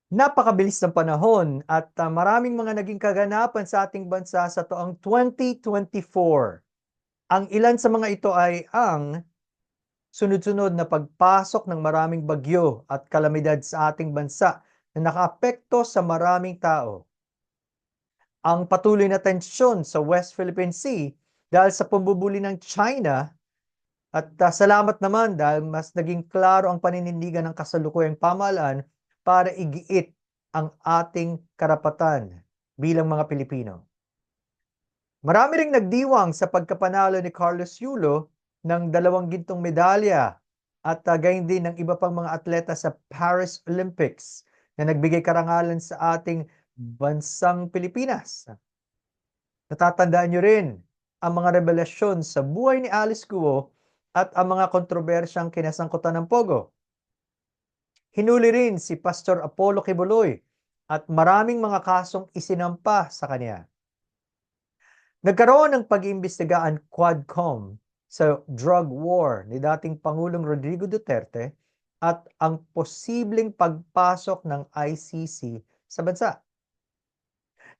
Napakabilis ng panahon at maraming mga naging kaganapan sa ating bansa sa taong 2024. Ang ilan sa mga ito ay ang sunod-sunod na pagpasok ng maraming bagyo at kalamidad sa ating bansa na nakaapekto sa maraming tao. Ang patuloy na tensyon sa West Philippine Sea dahil sa pambubuli ng China at salamat naman dahil mas naging klaro ang paninindigan ng kasalukuyang pamahalaan para igiit ang ating karapatan bilang mga Pilipino. Marami ring nagdiwang sa pagkapanalo ni Carlos Yulo ng 2 gintong medalya at gayon din ng iba pang mga atleta sa Paris Olympics na nagbigay karangalan sa ating bansang Pilipinas. Natatandaan nyo rin ang mga revelasyon sa buhay ni Alice Guo at ang mga kontrobersyang kinasangkutan ng Pogo. Hinuli rin si Pastor Apollo Kibuloy at maraming mga kasong isinampa sa kanya. Nagkaroon ng pag-iimbestigaan Quadcom sa drug war ni dating Pangulong Rodrigo Duterte at ang posibleng pagpasok ng ICC sa bansa.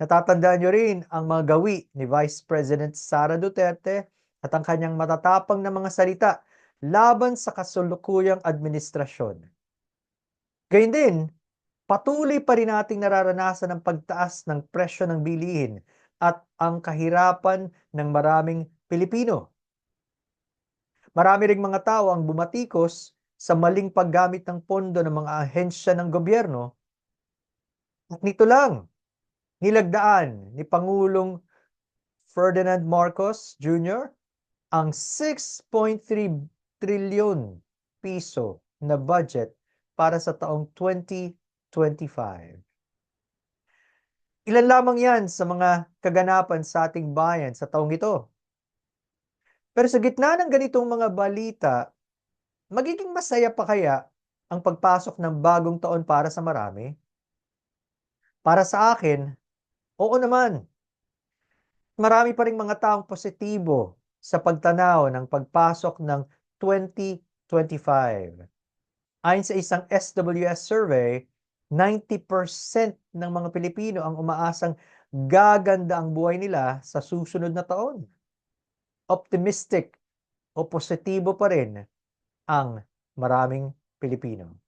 Natatandaan nyo rin ang mga gawi ni Vice President Sara Duterte at ang kanyang matatapang na mga salita laban sa kasulukuyang administrasyon. Gayun din, patuloy pa rin nating nararanasan ang pagtaas ng presyo ng bilihin at ang kahirapan ng maraming Pilipino. Marami ring mga tao ang bumatikos sa maling paggamit ng pondo ng mga ahensya ng gobyerno. At nito lang, nilagdaan ni Pangulong Ferdinand Marcos Jr. ang 6.3 trilyon piso na budget para sa taong 2025. Ilan lamang yan sa mga kaganapan sa ating bayan sa taong ito. Pero sa gitna ng ganitong mga balita, magiging masaya pa kaya ang pagpasok ng bagong taon para sa marami? Para sa akin, oo naman. Marami pa ring mga taong positibo sa pagtanaw ng pagpasok ng 2025. Ayon sa isang SWS survey, 90% ng mga Pilipino ang umaasang gaganda ang buhay nila sa susunod na taon. Optimistic o positibo pa rin ang maraming Pilipino.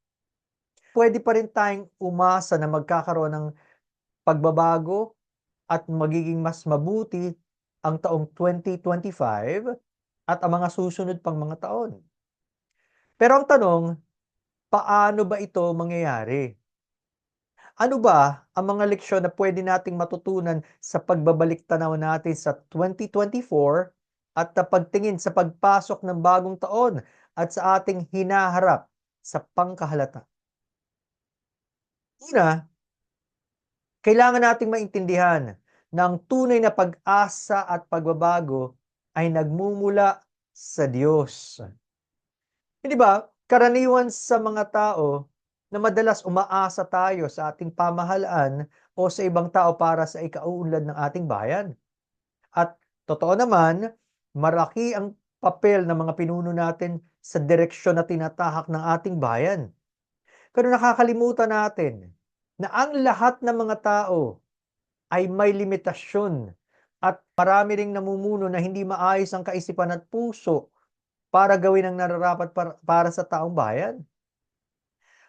Pwede pa rin tayong umasa na magkakaroon ng pagbabago at magiging mas mabuti ang taong 2025 at ang mga susunod pang mga taon. Pero ang tanong, paano ba ito mangyayari? Ano ba ang mga leksyon na pwede nating matutunan sa pagbabalik tanaw natin sa 2024 at na pagtingin sa pagpasok ng bagong taon at sa ating hinaharap sa pangkahalata? Una, kailangan nating maintindihan na ang tunay na pag-asa at pagbabago ay nagmumula sa Diyos. Hindi ba, karaniwan sa mga tao na madalas umaasa tayo sa ating pamahalaan o sa ibang tao para sa ikauunlad ng ating bayan. At totoo naman, malaki ang papel ng mga pinuno natin sa direksyon na tinatahak ng ating bayan. Pero nakakalimutan natin na ang lahat ng mga tao ay may limitasyon at marami ring namumuno na hindi maayos ang kaisipan at puso para gawin ang nararapat para sa taong bayan.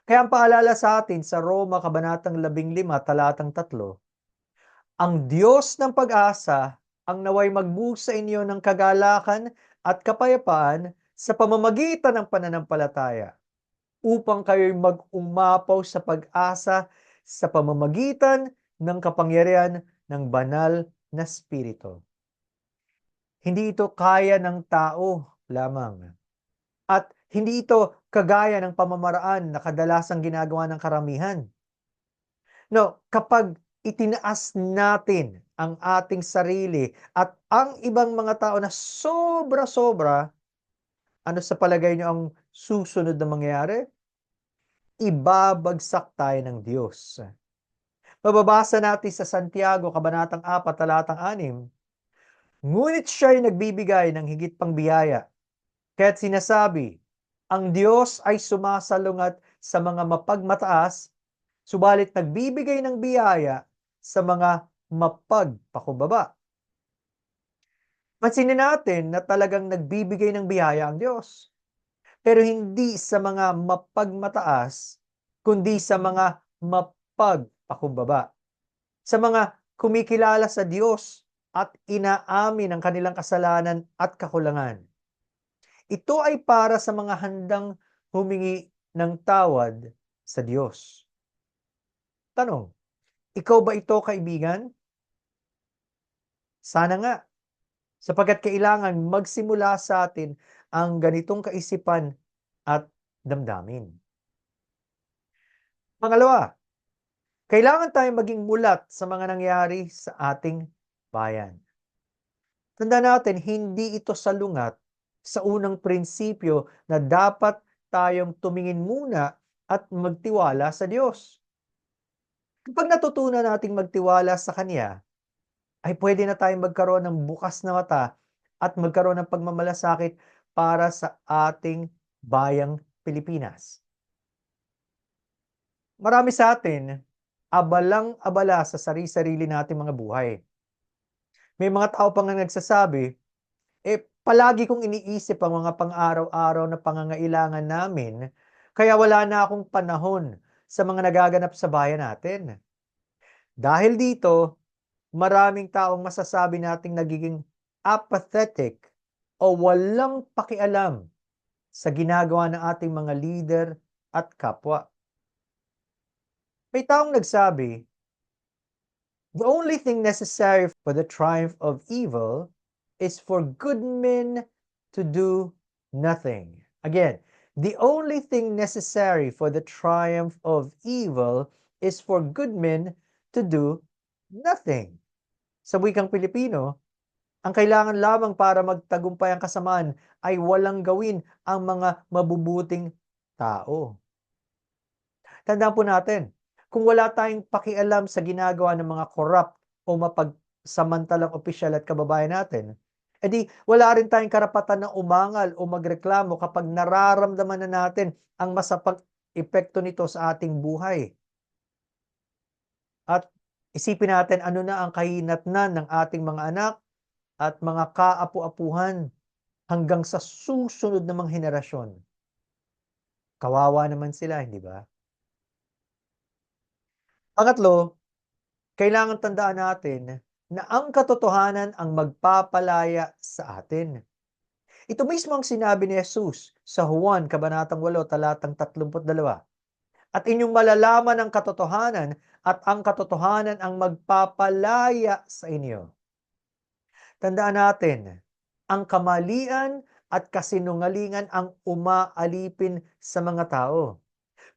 Kaya ang paalala sa atin sa Roma Kabanatang 15, Talatang 3, ang Diyos ng pag-asa ang naway magbuhos sa inyo ng kagalakan at kapayapaan sa pamamagitan ng pananampalataya upang kayo'y mag-umapaw sa pag-asa sa pamamagitan ng kapangyarihan ng banal na Espiritu. Hindi ito kaya ng tao lamang. At hindi ito kagaya ng pamamaraan na kadalasang ginagawa ng karamihan. No, kapag itinaas natin ang ating sarili at ang ibang mga tao na sobra-sobra, ano sa palagay niyo ang susunod na mangyayari? Ibabagsak tayo ng Diyos. Mababasa natin sa Santiago, Kabanatang 4, Talatang 6, ngunit siya'y nagbibigay ng higit pang biyaya. Kaya't sinasabi, ang Diyos ay sumasalungat sa mga mapagmataas, subalit nagbibigay ng biyaya sa mga mapagpakumbaba. Pansinin natin na talagang nagbibigay ng biyaya ang Diyos, pero hindi sa mga mapagmataas, kundi sa mga mapagpakumbaba. Sa mga kumikilala sa Diyos at inaamin ang kanilang kasalanan at kakulangan. Ito ay para sa mga handang humingi ng tawad sa Diyos. Tanong, ikaw ba ito, kaibigan? Sana nga, sapagkat kailangan magsimula sa atin ang ganitong kaisipan at damdamin. Pangalawa, kailangan tayong maging mulat sa mga nangyari sa ating bayan. Tandaan natin, hindi ito salungat sa unang prinsipyo na dapat tayong tumingin muna at magtiwala sa Diyos. Kapag natutunan nating magtiwala sa Kanya, ay pwede na tayong magkaroon ng bukas na mata at magkaroon ng pagmamalasakit para sa ating bayang Pilipinas. Marami sa atin, abalang-abala sa sarili-sarili nating mga buhay. May mga tao pa nga nagsasabi, palagi kong iniisip ang mga pang-araw-araw na pangangailangan namin, kaya wala na akong panahon sa mga nagaganap sa bayan natin. Dahil dito, maraming taong masasabi nating nagiging apathetic o walang pakialam sa ginagawa ng ating mga leader at kapwa. May taong nagsabi, the only thing necessary for the triumph of evil is for good men to do nothing. Again, the only thing necessary for the triumph of evil is for good men to do nothing. Sa wikang Pilipino, ang kailangan lamang para magtagumpay ang kasamaan ay walang gawin ang mga mabubuting tao. Tandaan po natin, kung wala tayong pakialam sa ginagawa ng mga corrupt o mapagsamantalang opisyal at kababayan natin, edi wala rin tayong karapatan na umangal o magreklamo kapag nararamdaman na natin ang masapang epekto nito sa ating buhay. At isipin natin ano na ang kahinatnan ng ating mga anak at mga kaapu-apuhan hanggang sa susunod na mga henerasyon. Kawawa naman sila, hindi ba? Pangatlo, kailangan tandaan natin na ang katotohanan ang magpapalaya sa atin. Ito mismo ang sinabi ni Jesus sa Juan Kabanatang 8, talatang 32. At inyong malalaman ang katotohanan at ang katotohanan ang magpapalaya sa inyo. Tandaan natin, ang kamalian at kasinungalingan ang umaalipin sa mga tao.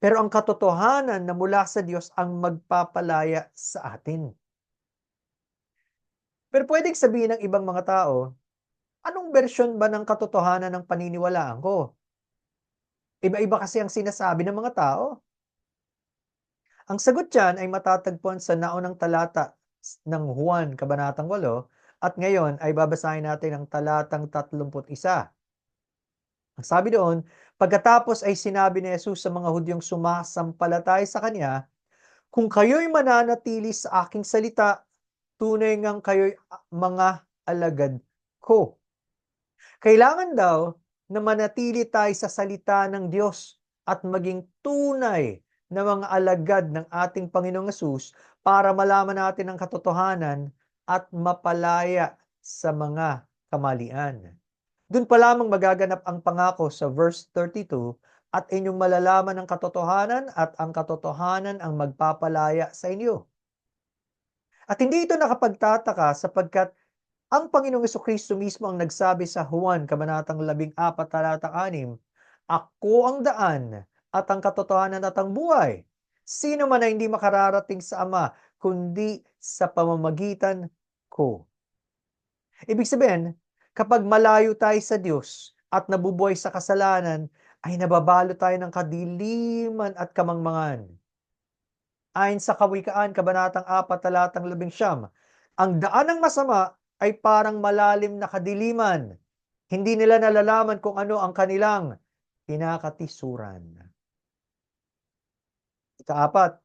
Pero ang katotohanan na mula sa Diyos ang magpapalaya sa atin. Pero pwedeng sabihin ng ibang mga tao, anong bersyon ba ng katotohanan ng paniniwalaan ko? Iba-iba kasi ang sinasabi ng mga tao. Ang sagot dyan ay matatagpuan sa naunang talata ng Juan Kabanatang 8 at ngayon ay babasahin natin ang talatang 31. Ang sabi doon, pagkatapos ay sinabi ni Jesus sa mga Hudyong sumasampalataya sa Kanya, kung kayo'y mananatili sa aking salita, tunay ngang kayo'y mga alagad ko. Kailangan daw na manatili tayo sa salita ng Diyos at maging tunay na mga alagad ng ating Panginoong Hesus para malaman natin ang katotohanan at mapalaya sa mga kamalian. Doon pa lamang magaganap ang pangako sa verse 32, at inyong malalaman ang katotohanan at ang katotohanan ang magpapalaya sa inyo. At hindi ito nakapagtataka sapagkat ang Panginoong Jesucristo mismo ang nagsabi sa Juan Kabanatang 14, talatang 6, ako ang daan at ang katotohanan at ang buhay. Sino man ay hindi makararating sa Ama kundi sa pamamagitan ko. Ibig sabihin, kapag malayo tayo sa Diyos at nabubuhay sa kasalanan, ay nababalo tayo ng kadiliman at kamangmangan. Ayon sa Kawikaan, Kabanatang 4, talatang 11, ang daan ng masama ay parang malalim na kadiliman. Hindi nila nalalaman kung ano ang kanilang kinakatisuran. Ikaapat,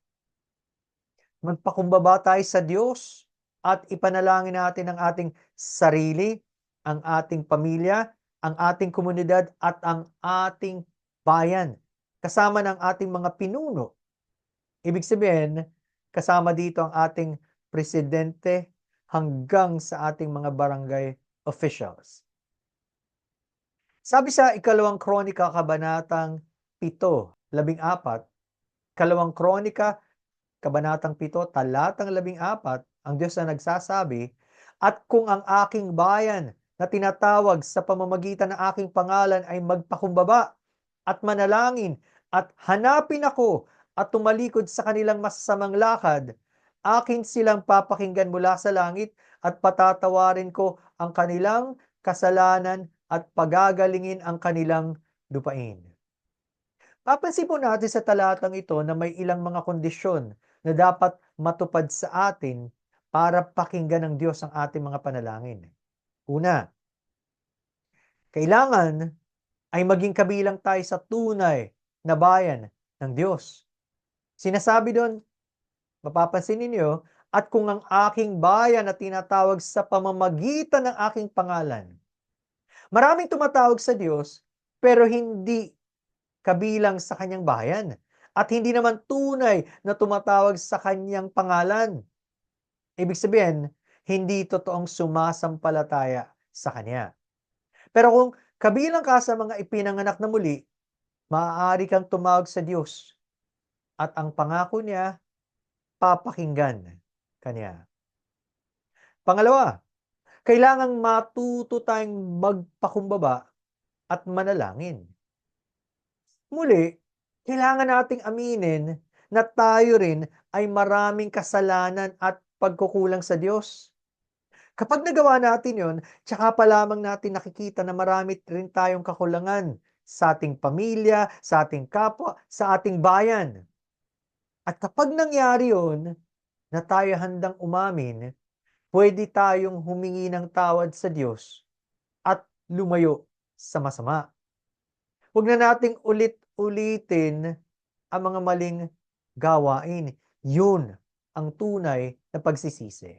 magpakumbaba tayo sa Diyos at ipanalangin natin ang ating sarili, ang ating pamilya, ang ating komunidad at ang ating bayan, kasama ng ating mga pinuno. Ibig sabihin, kasama dito ang ating presidente hanggang sa ating mga barangay officials. Sabi sa ikalawang kronika, kabanatang 7:14, ikalawang kronika, kabanatang 7, talatang 14, ang Diyos na nagsasabi, "At kung ang aking bayan na tinatawag sa pamamagitan ng aking pangalan ay magpakumbaba at manalangin at hanapin ako at tumalikod sa kanilang masasamang lakad, akin silang papakinggan mula sa langit at patatawarin ko ang kanilang kasalanan at pagagalingin ang kanilang lupain." Papansin po natin sa talatang ito na may ilang mga kondisyon na dapat matupad sa atin para pakinggan ng Diyos ang ating mga panalangin. Una, kailangan ay maging kabilang tayo sa tunay na bayan ng Diyos. Sinasabi doon, mapapansin ninyo, "At kung ang aking bayan na tinatawag sa pamamagitan ng aking pangalan." Maraming tumatawag sa Diyos pero hindi kabilang sa kanyang bayan at hindi naman tunay na tumatawag sa kanyang pangalan. Ibig sabihin, hindi totoong sumasampalataya sa kanya. Pero kung kabilang ka sa mga ipinanganak na muli, maaari kang tumawag sa Diyos at ang pangako niya, papakinggan kanya. Pangalawa, kailangang matuto tayong magpakumbaba at manalangin. Muli, kailangan nating aminin na tayo rin ay maraming kasalanan at pagkukulang sa Diyos. Kapag nagawa natin yon, tsaka pa lamang natin nakikita na marami rin tayong kakulangan sa ating pamilya, sa ating kapwa, sa ating bayan. At kapag nangyari yon, na tayo handang umamin, pwede tayong humingi ng tawad sa Diyos at lumayo sa masama. Huwag na nating ulit-ulitin ang mga maling gawain. Yun ang tunay na pagsisisi.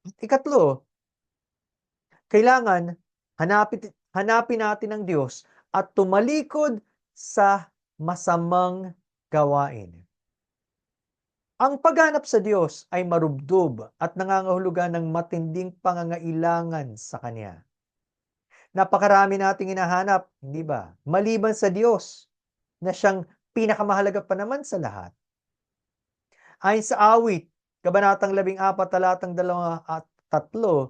At ikatlo, kailangan hanapin natin ang Diyos at tumalikod sa masamang gawain. Ang paghanap sa Diyos ay marubdob at nangangahulugan ng matinding pangangailangan sa Kanya. Napakarami nating hinahanap, hindi ba? Maliban sa Diyos na siyang pinakamahalaga pa naman sa lahat. Ayon sa Awit, kabanatang 14, talatang 2 at 3,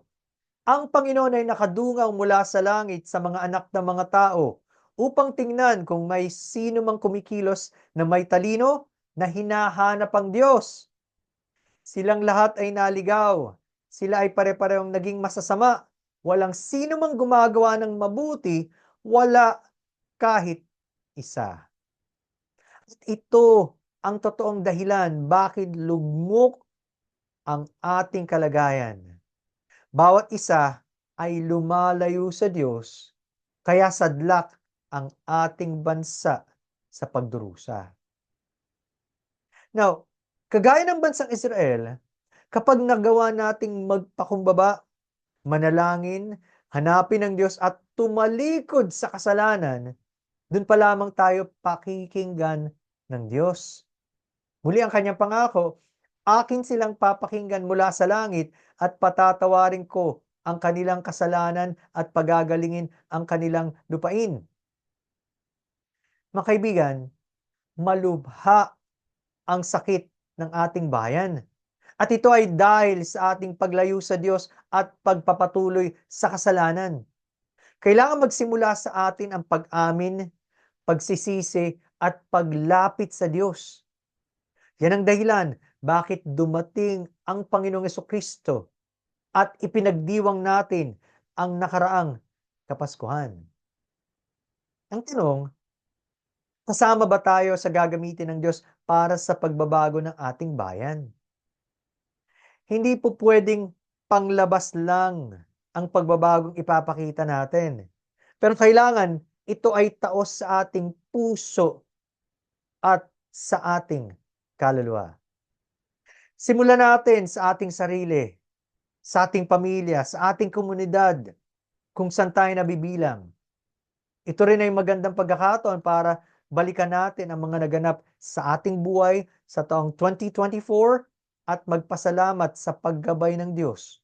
ang Panginoon ay nakadungaw mula sa langit sa mga anak ng mga tao upang tingnan kung may sino mang kumikilos na may talino na hinahanap ang Diyos. Silang lahat ay naligaw. Sila ay pare-parehong naging masasama. Walang sino mang gumagawa ng mabuti, wala kahit isa. At ito ang totoong dahilan bakit lugmok ang ating kalagayan. Bawat isa ay lumalayo sa Diyos, kaya sadlak ang ating bansa sa pagdurusa. Now, kagaya ng bansang Israel, kapag nagawa nating magpakumbaba, manalangin, hanapin ang Diyos at tumalikod sa kasalanan, dun pa lamang tayo pakikinggan ng Diyos. Muli ang kanyang pangako, akin silang papakinggan mula sa langit at patatawarin ko ang kanilang kasalanan at pagagalingin ang kanilang lupain. Mga kaibigan, malubha ang sakit ng ating bayan. At ito ay dahil sa ating paglayo sa Diyos at pagpapatuloy sa kasalanan. Kailangan magsimula sa atin ang pag-amin, pagsisisi at paglapit sa Diyos. Yan ang dahilan bakit dumating ang Panginoong Jesucristo at ipinagdiwang natin ang nakaraang Kapaskuhan. Ang tanong, kasama ba tayo sa gagamitin ng Diyos para sa pagbabago ng ating bayan? Hindi po pwedeng panglabas lang ang pagbabagong ipapakita natin. Pero kailangan ito ay taos sa ating puso at sa ating kaluluwa. Simulan natin sa ating sarili, sa ating pamilya, sa ating komunidad, kung saan tayo nabibilang. Ito rin ay magandang pagkakataon para balikan natin ang mga naganap sa ating buhay sa taong 2024 at magpasalamat sa paggabay ng Diyos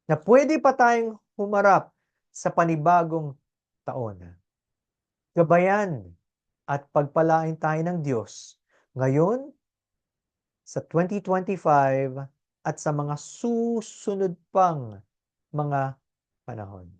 na pwede pa tayong humarap sa panibagong taon. Gabayan at pagpalain tayo ng Diyos ngayon sa 2025 at sa mga susunod pang mga panahon.